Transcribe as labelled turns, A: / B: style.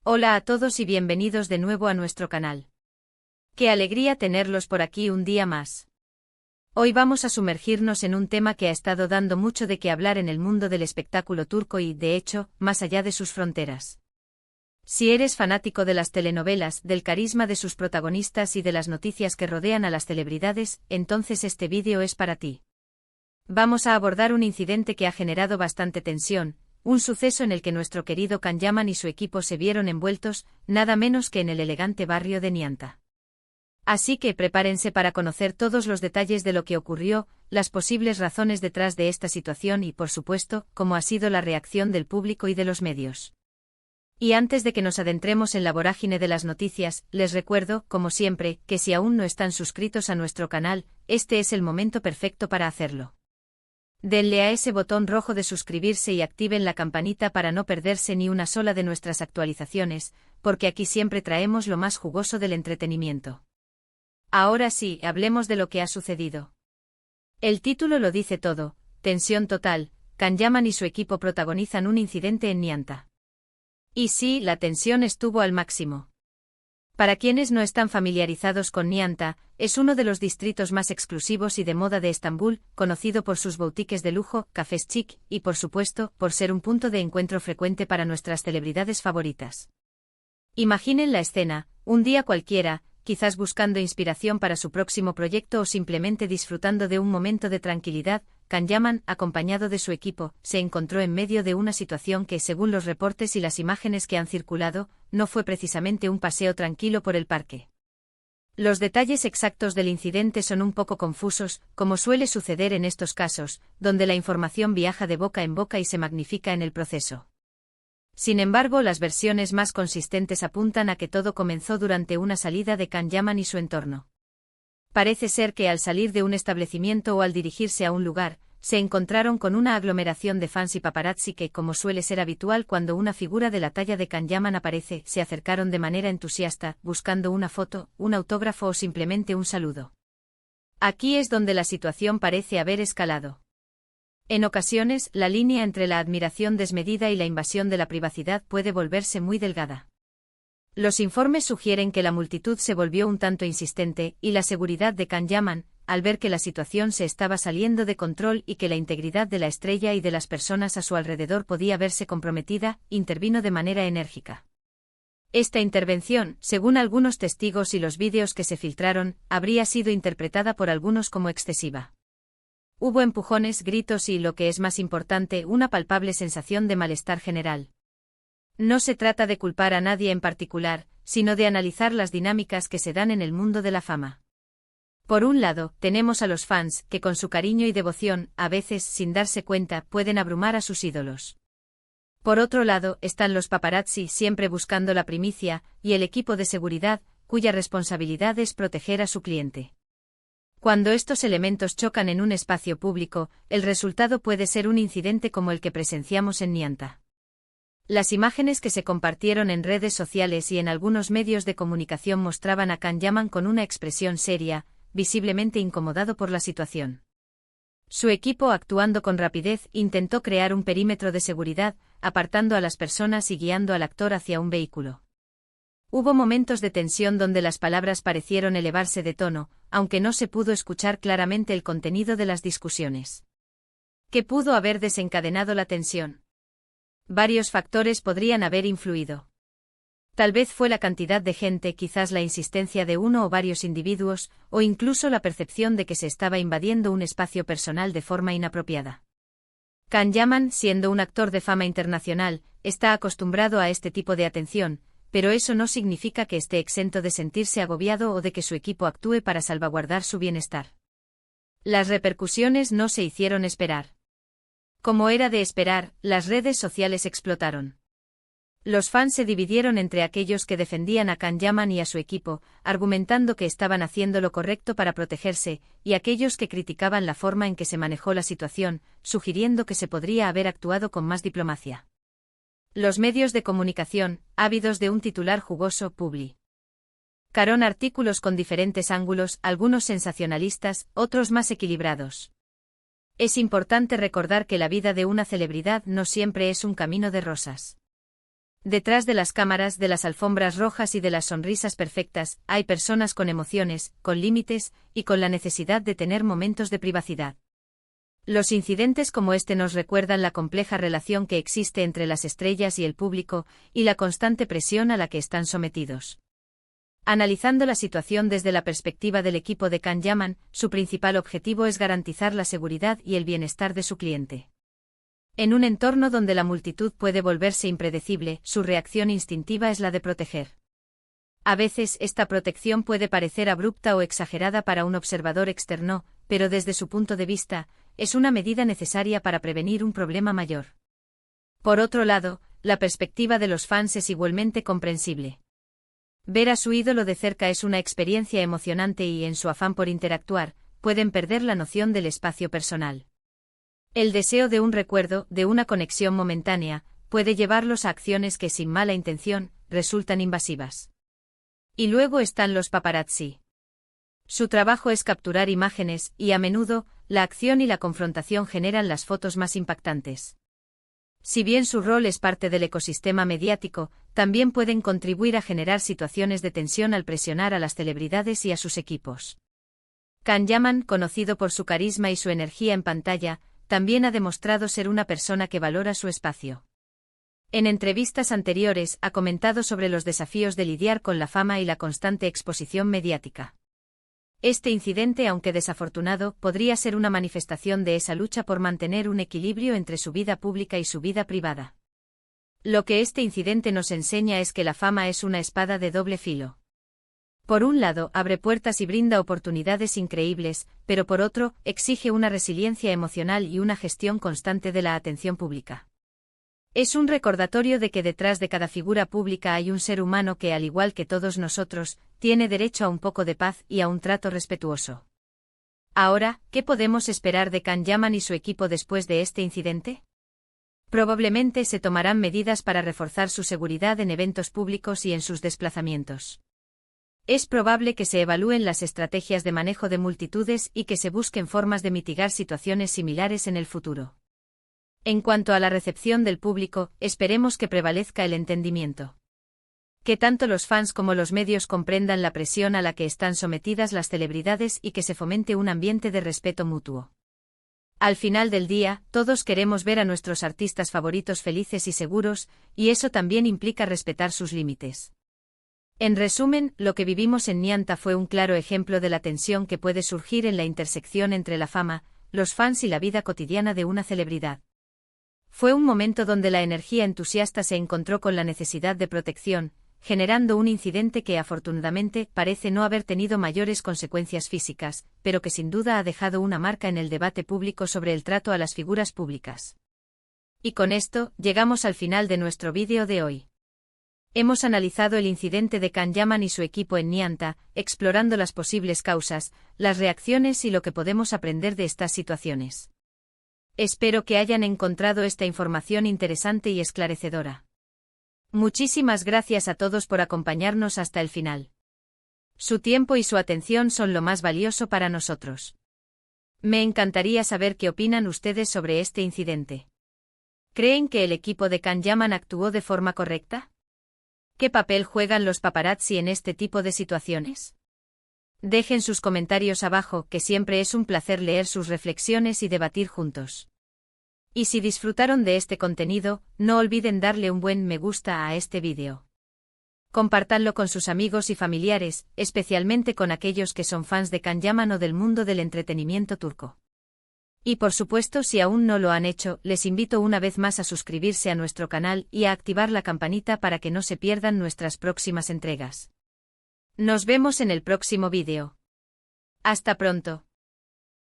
A: Hola a todos y bienvenidos de nuevo a nuestro canal. Qué alegría tenerlos por aquí un día más. Hoy vamos a sumergirnos en un tema que ha estado dando mucho de qué hablar en el mundo del espectáculo turco y, de hecho, más allá de sus fronteras. Si eres fanático de las telenovelas, del carisma de sus protagonistas y de las noticias que rodean a las celebridades, entonces este vídeo es para ti. Vamos a abordar un incidente que ha generado bastante tensión, un suceso en el que nuestro querido Can Yaman y su equipo se vieron envueltos, nada menos que en el elegante barrio de Nianta. Así que prepárense para conocer todos los detalles de lo que ocurrió, las posibles razones detrás de esta situación y, por supuesto, cómo ha sido la reacción del público y de los medios. Y antes de que nos adentremos en la vorágine de las noticias, les recuerdo, como siempre, que si aún no están suscritos a nuestro canal, este es el momento perfecto para hacerlo. Denle a ese botón rojo de suscribirse y activen la campanita para no perderse ni una sola de nuestras actualizaciones, porque aquí siempre traemos lo más jugoso del entretenimiento. Ahora sí, hablemos de lo que ha sucedido. El título lo dice todo: tensión total. Can Yaman y su equipo protagonizan un incidente en Nianta. Y sí, la tensión estuvo al máximo. Para quienes no están familiarizados con Nianta, es uno de los distritos más exclusivos y de moda de Estambul, conocido por sus boutiques de lujo, cafés chic, y por supuesto, por ser un punto de encuentro frecuente para nuestras celebridades favoritas. Imaginen la escena: un día cualquiera, quizás buscando inspiración para su próximo proyecto o simplemente disfrutando de un momento de tranquilidad, Can Yaman, acompañado de su equipo, se encontró en medio de una situación que, según los reportes y las imágenes que han circulado, no fue precisamente un paseo tranquilo por el parque. Los detalles exactos del incidente son un poco confusos, como suele suceder en estos casos, donde la información viaja de boca en boca y se magnifica en el proceso. Sin embargo, las versiones más consistentes apuntan a que todo comenzó durante una salida de Can Yaman y su entorno. Parece ser que al salir de un establecimiento o al dirigirse a un lugar, se encontraron con una aglomeración de fans y paparazzi que, como suele ser habitual cuando una figura de la talla de Can Yaman aparece, se acercaron de manera entusiasta, buscando una foto, un autógrafo o simplemente un saludo. Aquí es donde la situación parece haber escalado. En ocasiones, la línea entre la admiración desmedida y la invasión de la privacidad puede volverse muy delgada. Los informes sugieren que la multitud se volvió un tanto insistente, y la seguridad de Can Yaman, al ver que la situación se estaba saliendo de control y que la integridad de la estrella y de las personas a su alrededor podía verse comprometida, intervino de manera enérgica. Esta intervención, según algunos testigos y los vídeos que se filtraron, habría sido interpretada por algunos como excesiva. Hubo empujones, gritos y, lo que es más importante, una palpable sensación de malestar general. No se trata de culpar a nadie en particular, sino de analizar las dinámicas que se dan en el mundo de la fama. Por un lado, tenemos a los fans, que con su cariño y devoción, a veces, sin darse cuenta, pueden abrumar a sus ídolos. Por otro lado, están los paparazzi, siempre buscando la primicia, y el equipo de seguridad, cuya responsabilidad es proteger a su cliente. Cuando estos elementos chocan en un espacio público, el resultado puede ser un incidente como el que presenciamos en Nianta. Las imágenes que se compartieron en redes sociales y en algunos medios de comunicación mostraban a Can Yaman con una expresión seria, visiblemente incomodado por la situación. Su equipo, actuando con rapidez, intentó crear un perímetro de seguridad, apartando a las personas y guiando al actor hacia un vehículo. Hubo momentos de tensión donde las palabras parecieron elevarse de tono, aunque no se pudo escuchar claramente el contenido de las discusiones. ¿Qué pudo haber desencadenado la tensión? Varios factores podrían haber influido. Tal vez fue la cantidad de gente, quizás la insistencia de uno o varios individuos, o incluso la percepción de que se estaba invadiendo un espacio personal de forma inapropiada. Can Yaman, siendo un actor de fama internacional, está acostumbrado a este tipo de atención, pero eso no significa que esté exento de sentirse agobiado o de que su equipo actúe para salvaguardar su bienestar. Las repercusiones no se hicieron esperar. Como era de esperar, las redes sociales explotaron. Los fans se dividieron entre aquellos que defendían a Can Yaman y a su equipo, argumentando que estaban haciendo lo correcto para protegerse, y aquellos que criticaban la forma en que se manejó la situación, sugiriendo que se podría haber actuado con más diplomacia. Los medios de comunicación, ávidos de un titular jugoso, publicaron artículos con diferentes ángulos, algunos sensacionalistas, otros más equilibrados. Es importante recordar que la vida de una celebridad no siempre es un camino de rosas. Detrás de las cámaras, de las alfombras rojas y de las sonrisas perfectas, hay personas con emociones, con límites, y con la necesidad de tener momentos de privacidad. Los incidentes como este nos recuerdan la compleja relación que existe entre las estrellas y el público, y la constante presión a la que están sometidos. Analizando la situación desde la perspectiva del equipo de Can Yaman, su principal objetivo es garantizar la seguridad y el bienestar de su cliente. En un entorno donde la multitud puede volverse impredecible, su reacción instintiva es la de proteger. A veces esta protección puede parecer abrupta o exagerada para un observador externo, pero desde su punto de vista, es una medida necesaria para prevenir un problema mayor. Por otro lado, la perspectiva de los fans es igualmente comprensible. Ver a su ídolo de cerca es una experiencia emocionante y, en su afán por interactuar, pueden perder la noción del espacio personal. El deseo de un recuerdo, de una conexión momentánea, puede llevarlos a acciones que, sin mala intención, resultan invasivas. Y luego están los paparazzi. Su trabajo es capturar imágenes, y a menudo, la acción y la confrontación generan las fotos más impactantes. Si bien su rol es parte del ecosistema mediático, también pueden contribuir a generar situaciones de tensión al presionar a las celebridades y a sus equipos. Can Yaman, conocido por su carisma y su energía en pantalla, también ha demostrado ser una persona que valora su espacio. En entrevistas anteriores ha comentado sobre los desafíos de lidiar con la fama y la constante exposición mediática. Este incidente, aunque desafortunado, podría ser una manifestación de esa lucha por mantener un equilibrio entre su vida pública y su vida privada. Lo que este incidente nos enseña es que la fama es una espada de doble filo. Por un lado, abre puertas y brinda oportunidades increíbles, pero por otro, exige una resiliencia emocional y una gestión constante de la atención pública. Es un recordatorio de que detrás de cada figura pública hay un ser humano que, al igual que todos nosotros, tiene derecho a un poco de paz y a un trato respetuoso. Ahora, ¿qué podemos esperar de Can Yaman y su equipo después de este incidente? Probablemente se tomarán medidas para reforzar su seguridad en eventos públicos y en sus desplazamientos. Es probable que se evalúen las estrategias de manejo de multitudes y que se busquen formas de mitigar situaciones similares en el futuro. En cuanto a la recepción del público, esperemos que prevalezca el entendimiento. Que tanto los fans como los medios comprendan la presión a la que están sometidas las celebridades y que se fomente un ambiente de respeto mutuo. Al final del día, todos queremos ver a nuestros artistas favoritos felices y seguros, y eso también implica respetar sus límites. En resumen, lo que vivimos en Nianta fue un claro ejemplo de la tensión que puede surgir en la intersección entre la fama, los fans y la vida cotidiana de una celebridad. Fue un momento donde la energía entusiasta se encontró con la necesidad de protección, generando un incidente que afortunadamente parece no haber tenido mayores consecuencias físicas, pero que sin duda ha dejado una marca en el debate público sobre el trato a las figuras públicas. Y con esto, llegamos al final de nuestro vídeo de hoy. Hemos analizado el incidente de Can Yaman y su equipo en Nianta, explorando las posibles causas, las reacciones y lo que podemos aprender de estas situaciones. Espero que hayan encontrado esta información interesante y esclarecedora. Muchísimas gracias a todos por acompañarnos hasta el final. Su tiempo y su atención son lo más valioso para nosotros. Me encantaría saber qué opinan ustedes sobre este incidente. ¿Creen que el equipo de Can Yaman actuó de forma correcta? ¿Qué papel juegan los paparazzi en este tipo de situaciones? Dejen sus comentarios abajo, que siempre es un placer leer sus reflexiones y debatir juntos. Y si disfrutaron de este contenido, no olviden darle un buen me gusta a este vídeo. Compártanlo con sus amigos y familiares, especialmente con aquellos que son fans de Can Yaman o del mundo del entretenimiento turco. Y por supuesto, si aún no lo han hecho, les invito una vez más a suscribirse a nuestro canal y a activar la campanita para que no se pierdan nuestras próximas entregas. Nos vemos en el próximo vídeo. Hasta pronto.